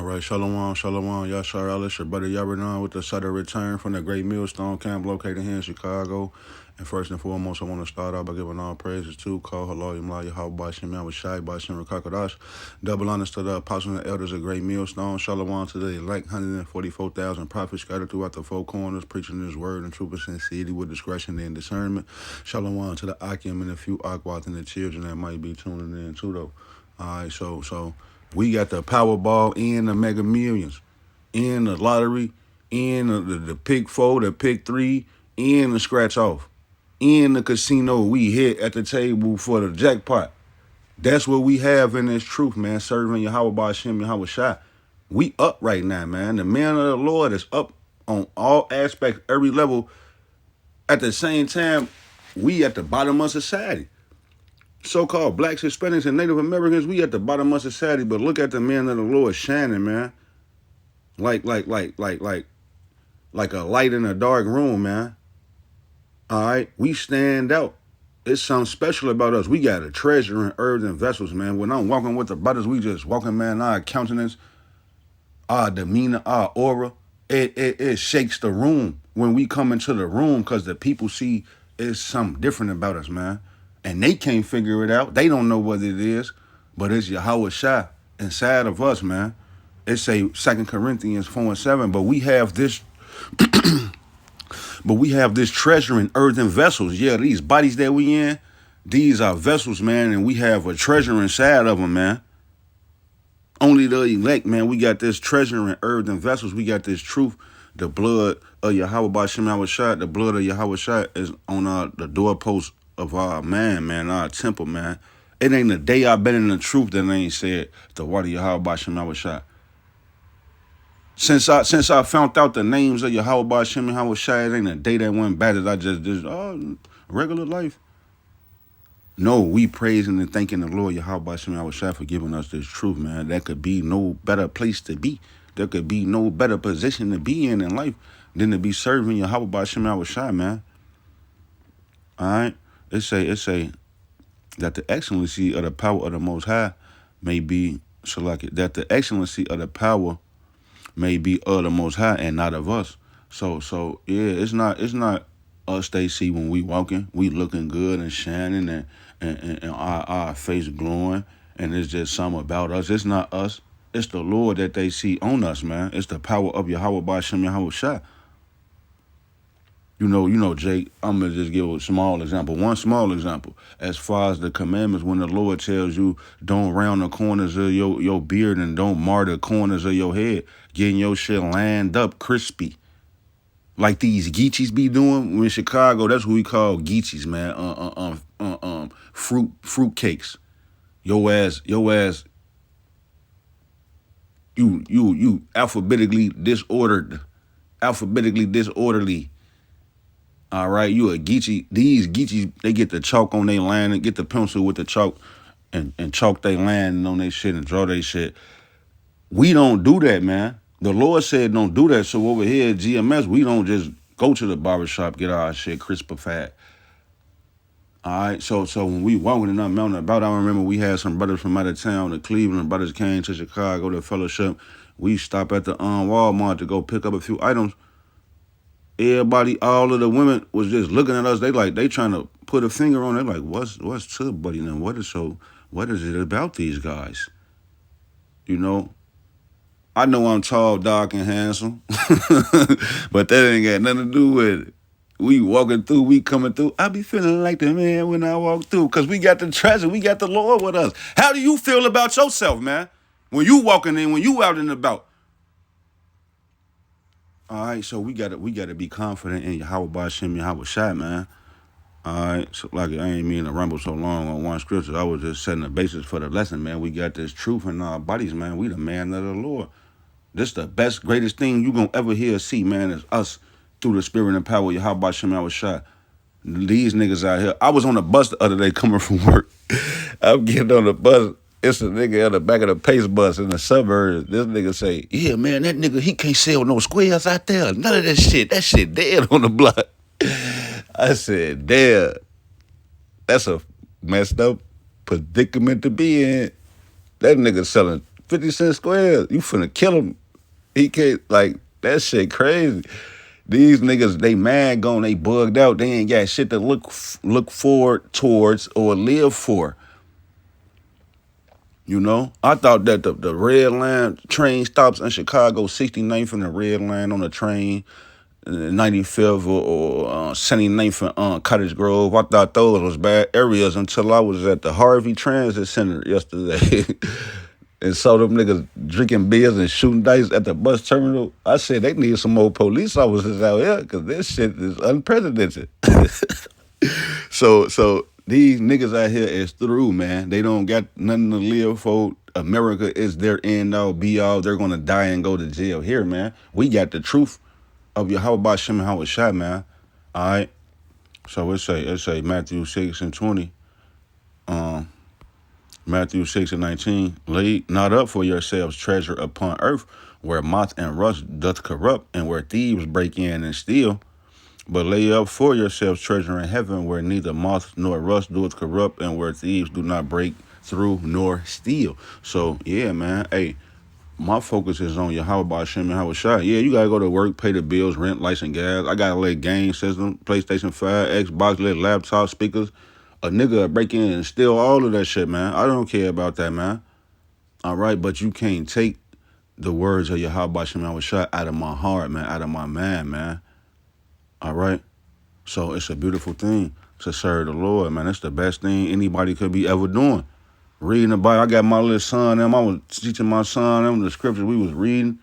right, Shalom, Shalom, Yashar Alice, your brother Yabanon with the Sutter return from the Great Millstone Camp located here in Chicago. And first and foremost, I want to start out by giving all praises to Call Halal Yimla Yahweh Shem Shai Bashim Rakakadash. Double honors to the apostles and elders of Great Millstone. Shalom to the elect 144,000 prophets scattered throughout the four corners, preaching his word and truth and sincerity with discretion and discernment. Shalom to the Akim and a few Akwat and the children that might be tuning in too, though. All right, so we got the Powerball and the Mega Millions, and the lottery, and the pick four, the pick three, and the scratch off, and the casino we hit at the table for the jackpot. That's what we have in this truth, man. Serving Yahweh Ba'Shem Yahweh Shai. We up right now, man. The man of the Lord is up on all aspects, every level. At the same time, we at the bottom of society. So-called blacks, Hispanics, and Native Americans, we at the bottom of society, but look at the man of the Lord shining, man. Like a light in a dark room, man. All right, we stand out. It's something special about us. We got a treasure in earthen vessels, man. When I'm walking with the brothers, we just walking, man. Our countenance, our demeanor, our aura, it shakes the room when we come into the room because the people see it's something different about us, man. And they can't figure it out. They don't know what it is, but it's Yahweh Shai inside of us, man. It say 2 Corinthians 4:7, but we have this treasure in earthen vessels. Yeah, these bodies that we in, these are vessels, man, and we have a treasure inside of them, man. Only the elect, man, we got this treasure in earthen vessels. We got this truth. The blood of Yahweh Ba'Shem Yahweh Shai, the blood of Yahweh Shai is on the doorpost of our man, our temple, man. It ain't a day I've been in the truth that I ain't said the word of Yahweh Ba'Shem Yahweh Shai. Since I found out the names of Yahweh Ba'Shem Yahweh Shai, it ain't a day that went bad that I just regular life. No, we praising and thanking the Lord Yahweh Ba'Shem Yahweh Shai for giving us this truth, man. There could be no better place to be. There could be no better position to be in life than to be serving Yahweh Ba'Shem Yahweh Shai, man. All right? It say that the excellency of the power of the Most High may be that the excellency of the power may be of the Most High and not of us. So yeah, it's not us they see when we walking, we looking good and shining and our face glowing, and it's just something about us. It's not us. It's the Lord that they see on us, man. It's the power of Yahweh Ba'Shem Yahweh Shai. You know, Jake, I'm going to just give a small example. One small example. As far as the commandments, when the Lord tells you don't round the corners of your beard and don't mar the corners of your head, getting your shit lined up crispy. Like these Geechees be doing in Chicago, that's what we call Geechees, man. Fruit cakes. Your ass, you alphabetically disorderly. All right, you a Geechee. These Geechees, they get the chalk on their line and get the pencil with the chalk and chalk their line on their shit and draw their shit. We don't do that, man. The Lord said don't do that. So over here at GMS, we don't just go to the barbershop, get our shit crispified. All right, so when we walking and I'm out and about, I remember we had some brothers from out of town, the Cleveland brothers came to Chicago to fellowship. We stopped at the Walmart to go pick up a few items. Everybody, all of the women was just looking at us. They trying to put a finger on it. Like, what's to buddy now? What is it about these guys? You know? I know I'm tall, dark, and handsome, but that ain't got nothing to do with it. We walking through, we coming through. I be feeling like the man when I walk through, because we got the treasure, we got the Lord with us. How do you feel about yourself, man? When you walking in, when you out and about? All right, so we gotta be confident in Yahweh Ba'Shem Yahweh Shai, man. All right, so like I ain't mean to rumble so long on one scripture. I was just setting the basis for the lesson, man. We got this truth in our bodies, man. We the man of the Lord. This the best, greatest thing you gonna ever hear or see, man, is us through the spirit and power of Yahweh Ba'Shem Yahweh Shai. These niggas out here. I was on the bus the other day coming from work. I'm getting on the bus. It's a nigga at the back of the Pace bus in the suburbs. This nigga say, yeah, man, that nigga, he can't sell no squares out there. None of that shit. That shit dead on the block. I said, damn, that's a messed up predicament to be in. That nigga selling 50 Cent Square. You finna kill him. He can't, like, that shit crazy. These niggas, they mad gone, they bugged out. They ain't got shit to look forward towards or live for. You know? I thought that the red line train stops in Chicago, 69th and the red line on the train, 95th or 79th and Cottage Grove. I thought those was bad areas until I was at the Harvey Transit Center yesterday. And saw them niggas drinking beers and shooting dice at the bus terminal. I said they need some more police officers out here because this shit is unprecedented. So these niggas out here is through, man. They don't got nothing to live for. America is their end all be all. They're gonna die and go to jail here, man. We got the truth of Yahweh Shem and how it shot, man. All right. So it say Matthew 6 and 20. Matthew 6 and 19, lay not up for yourselves treasure upon earth, where moth and rust doth corrupt, and where thieves break in and steal. But lay up for yourselves treasure in heaven, where neither moth nor rust doeth corrupt, and where thieves do not break through nor steal. So, yeah, man, hey, my focus is on Yahweh Shem and Yahweh Shai. Yeah, you gotta go to work, pay the bills, rent, license, gas. I got a little game system, PlayStation 5, Xbox, little laptop, speakers. A nigga break in and steal all of that shit, man. I don't care about that, man. All right, but you can't take the words of Yahweh Shem and Yahweh Shai out of my heart, man, out of my mind, man. All right? So it's a beautiful thing to serve the Lord, man. That's the best thing anybody could be ever doing. Reading the Bible. I got my little son, I was teaching my son the scriptures we was reading.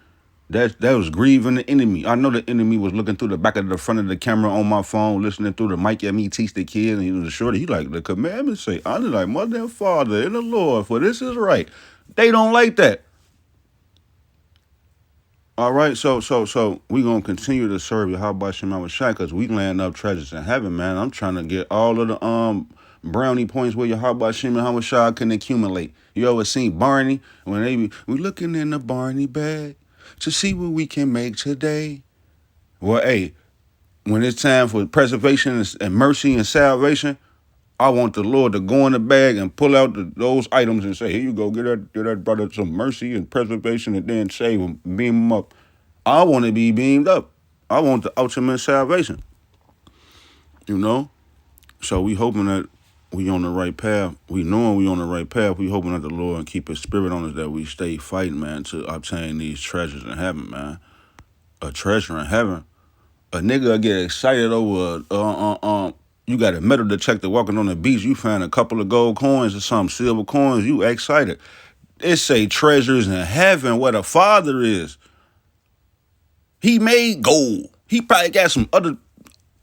That was grieving the enemy. I know the enemy was looking through the back of the front of the camera on my phone, listening through the mic at me teach the kid, and he was shorty. He like, the commandments say, honor thy mother and father in the Lord, for this is right. They don't like that. All right, so we gonna continue to serve Yahweh Shem Shai because we land up treasures in heaven, man. I'm trying to get all of the brownie points where Yahweh Shem Shai can accumulate. You ever seen Barney when we looking in the Barney bag to see what we can make today? Well, hey, when it's time for preservation and mercy and salvation, I want the Lord to go in the bag and pull out those items and say, here you go, get that brother some mercy and preservation and then save him, beam him up. I want to be beamed up. I want the ultimate salvation. You know? So we hoping that we on the right path. We knowing we on the right path. We hoping that the Lord keep his spirit on us, that we stay fighting, man, to obtain these treasures in heaven, man. A treasure in heaven. A nigga get excited over you got a metal detector walking on the beach, you find a couple of gold coins or some silver coins, you excited. It say treasures in heaven where the Father is. He made gold. He probably got some other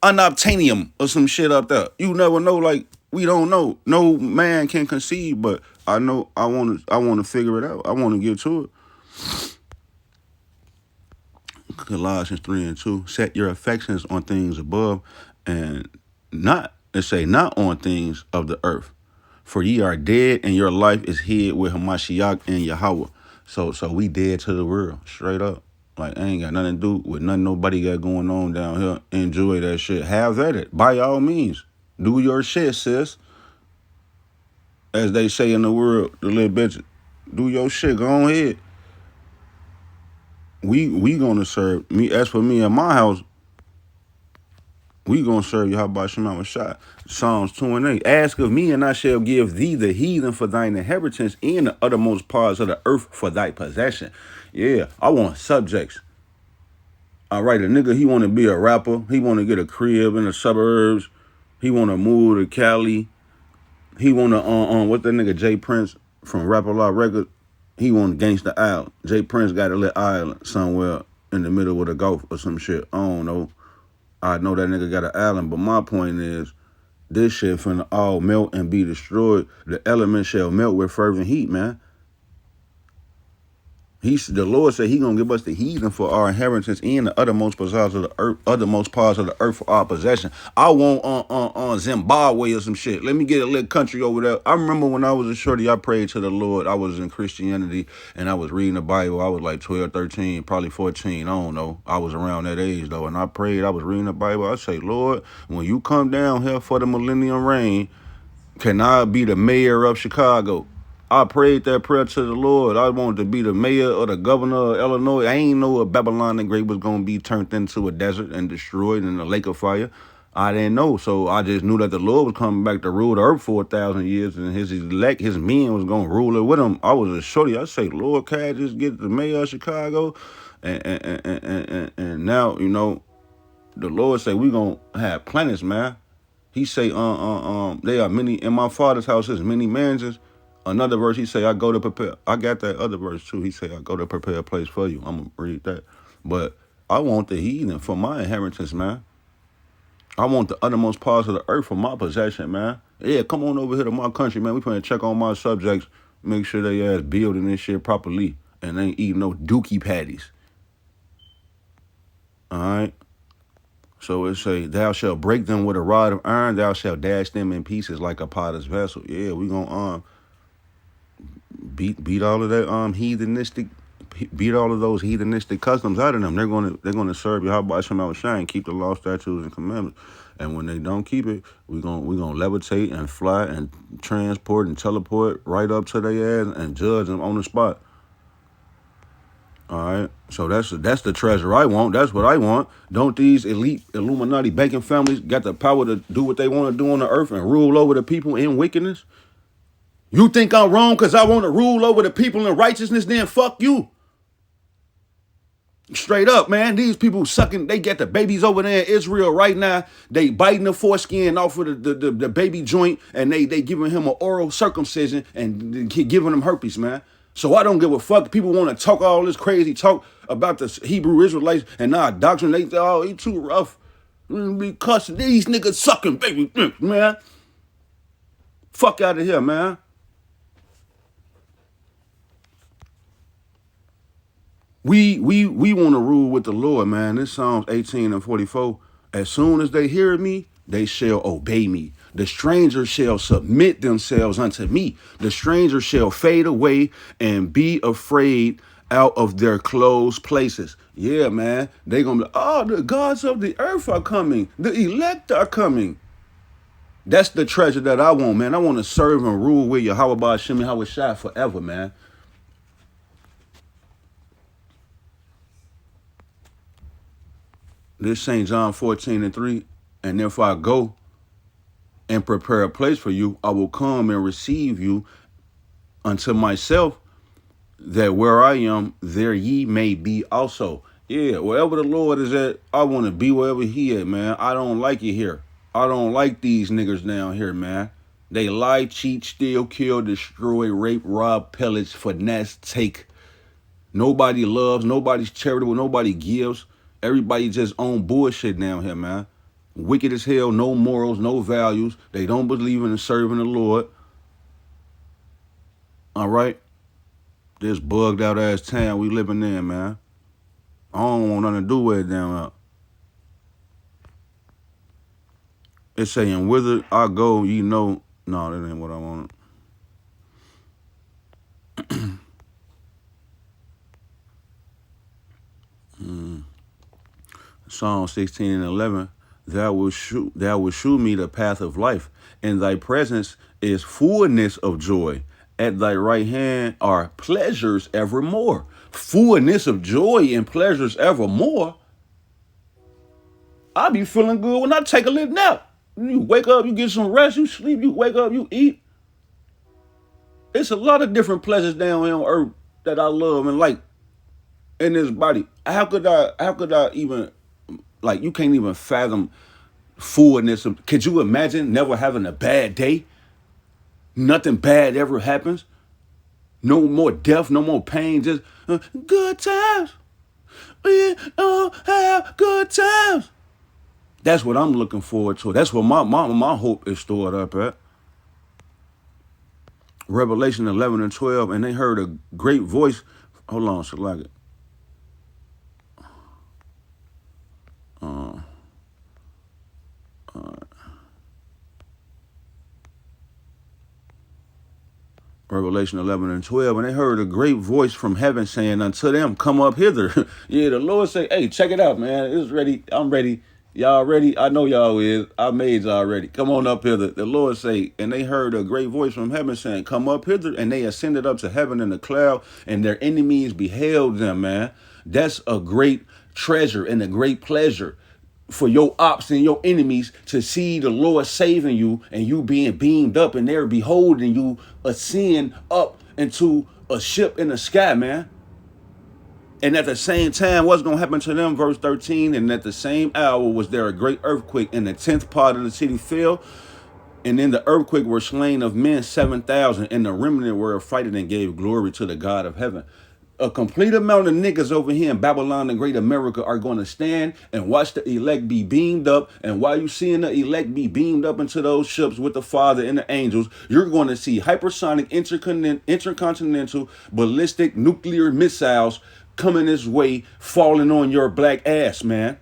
unobtainium or some shit up there. You never know, like, we don't know. No man can conceive, but I know I want to figure it out. I want to get to it. Colossians 3 and 2, set your affections on things above and not on things of the earth. For ye are dead and your life is hid with Hamashiach and Yahweh. So we dead to the world, straight up. Like, I ain't got nothing to do with nothing nobody got going on down here. Enjoy that shit. Have at it. By all means. Do your shit, sis. As they say in the world, the little bitch, do your shit. Go on ahead. We gonna serve me. As for me and my house, we gonna serve Yahweh Shem Shai. Psalms 2 and 8. Ask of me, and I shall give thee the heathen for thine inheritance, and the uttermost parts of the earth for thy possession. Yeah, I want subjects. All right, a nigga, he want to be a rapper. He want to get a crib in the suburbs. He want to move to Cali. He want to, what that nigga Jay Prince from Rapper Law Records, he want Gangsta Island. Jay Prince got a little island somewhere in the middle of the Gulf or some shit. I don't know. I know that nigga got an island, but my point is, this shit finna all melt and be destroyed. The elements shall melt with fervent heat, man. The Lord said he gonna give us the heathen for our inheritance and the uttermost parts of the earth for our possession. I want Zimbabwe or some shit. Let me get a little country over there. I remember when I was a shorty, I prayed to the Lord. I was in Christianity and I was reading the Bible. I was like 12, 13, probably 14. I don't know. I was around that age though. And I prayed, I was reading the Bible. I say, Lord, when you come down here for the millennium reign, can I be the mayor of Chicago? I prayed that prayer to the Lord. I wanted to be the mayor or the governor of Illinois. I ain't know what Babylon the Great was going to be turned into a desert and destroyed in a lake of fire. I didn't know. So I just knew that the Lord was coming back to rule the earth for 1,000 years, and his elect, his men was going to rule it with him. I was a shorty. I say, Lord, can I just get the mayor of Chicago? And now, you know, the Lord say we going to have planets, man. He say, there are many, in my father's house, there's many mansions. Another verse, he say, I go to prepare. I got that other verse too. He say, I go to prepare a place for you. I'm going to read that. But I want the heathen for my inheritance, man. I want the uttermost parts of the earth for my possession, man. Yeah, come on over here to my country, man. We finna check on my subjects, make sure they ass building this shit properly and ain't eating no dookie patties. All right? So it say, thou shalt break them with a rod of iron, thou shalt dash them in pieces like a potter's vessel. Yeah, we gonna beat all of that heathenistic, beat all of those heathenistic customs out of them. They're gonna serve you how about Shema Shine, keep the law, statutes, and commandments. And when they don't keep it, we gonna levitate and fly and transport and teleport right up to their ass and judge them on the spot. All right, so that's the treasure I want. That's what I want. Don't these elite Illuminati banking families got the power to do what they want to do on the earth and rule over the people in wickedness? You think I'm wrong because I want to rule over the people in righteousness? Then fuck you. Straight up, man. These people sucking, they get the babies over there in Israel right now. They biting the foreskin off of the baby joint, and they giving him an oral circumcision and giving him herpes, man. So I don't give a fuck. People want to talk all this crazy talk about the Hebrew Israelites and our doctrine. They say, oh, he too rough. Be cussing. These niggas sucking baby, man. Fuck out of here, man. We want to rule with the Lord, man. This Psalms 18 and 44. As soon as they hear me, they shall obey me. The stranger shall submit themselves unto me. The stranger shall fade away and be afraid out of their closed places. Yeah, man. They gonna be, oh, the gods of the earth are coming. The elect are coming. That's the treasure that I want, man. I want to serve and rule with Yahweh Shem Yahweh forever, man. This St. John 14 and 3. And if I go and prepare a place for you, I will come and receive you unto myself, that where I am, there ye may be also. Yeah, wherever the Lord is at, I want to be wherever he at, man. I don't like it here. I don't like these niggas down here, man. They lie, cheat, steal, kill, destroy, rape, rob, pillage, finesse, take. Nobody loves, nobody's charitable, nobody gives. Everybody just on bullshit down here, man. Wicked as hell, no morals, no values. They don't believe in serving the Lord. All right? This bugged out ass town we living in, man. I don't want nothing to do with it down there. It's saying, whither I go, you know. No, that ain't what I want. Psalm 16 and 11. Thou will shew me the path of life. In thy presence is fullness of joy. At thy right hand are pleasures evermore. Fullness of joy and pleasures evermore. I be feeling good when I take a little nap. You wake up, you get some rest, you sleep, you wake up, you eat. It's a lot of different pleasures down here on earth that I love and like in this body. How could I even, like, you can't even fathom fullness of, could you imagine never having a bad day? Nothing bad ever happens. No more death, no more pain, just good times. We all have good times. That's what I'm looking forward to. That's what my hope is stored up at. Revelation 11 and 12, and they heard a great voice. Hold on, so like it. Revelation 11 and 12, and they heard a great voice from heaven saying unto them, come up hither. Yeah, the Lord say, hey, check it out, man. It's ready. I'm ready. Y'all ready? I know y'all is. I made y'all ready. Come on up hither. The Lord say, and they heard a great voice from heaven saying, come up hither. And they ascended up to heaven in a cloud, and their enemies beheld them, man. That's a great treasure and a great pleasure for your ops and your enemies to see the Lord saving you and you being beamed up, and they're beholding you ascend up into a ship in the sky, man. And at the same time, what's going to happen to them? Verse 13, and at the same hour was there a great earthquake, and the 10th part of the city fell. And in the earthquake were slain of men 7,000, and the remnant were affrighted and gave glory to the God of heaven. A complete amount of niggas over here in Babylon and Great America are going to stand and watch the elect be beamed up. And while you seeing the elect be beamed up into those ships with the Father and the angels, you're going to see hypersonic, intercontinental, ballistic, nuclear missiles coming this way, falling on your black ass, man.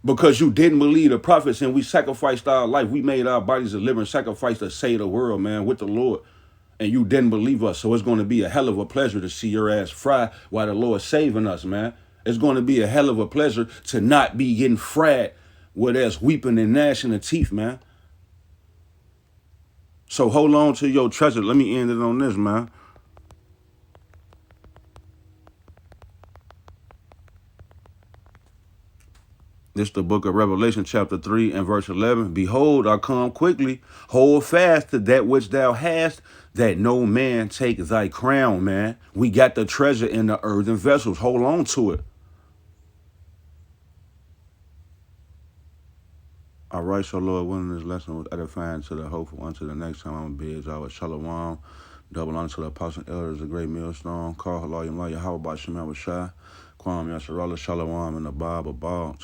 Because you didn't believe the prophets and we sacrificed our life. We made our bodies a living sacrifice to save the world, man, with the Lord. And you didn't believe us. So it's going to be a hell of a pleasure to see your ass fry while the Lord's saving us, man. It's going to be a hell of a pleasure to not be getting fried with us weeping and gnashing of teeth, man. So hold on to your treasure. Let me end it on this, man. This is the book of Revelation, chapter 3 and verse 11. Behold, I come quickly. Hold fast to that which thou hast, that no man take thy crown, man. We got the treasure in the earthen vessels. Hold on to it. All right, so Lord, willing, this lesson was edifying to the hopeful. Until the next time, I'm going to bid y'all with Shalom. Double honor to the apostle elders, the great millstone. Call Halayim, Yahweh, Shem, Shai. Kwam, Yasharallah, Shalom, and the Bible, Ball.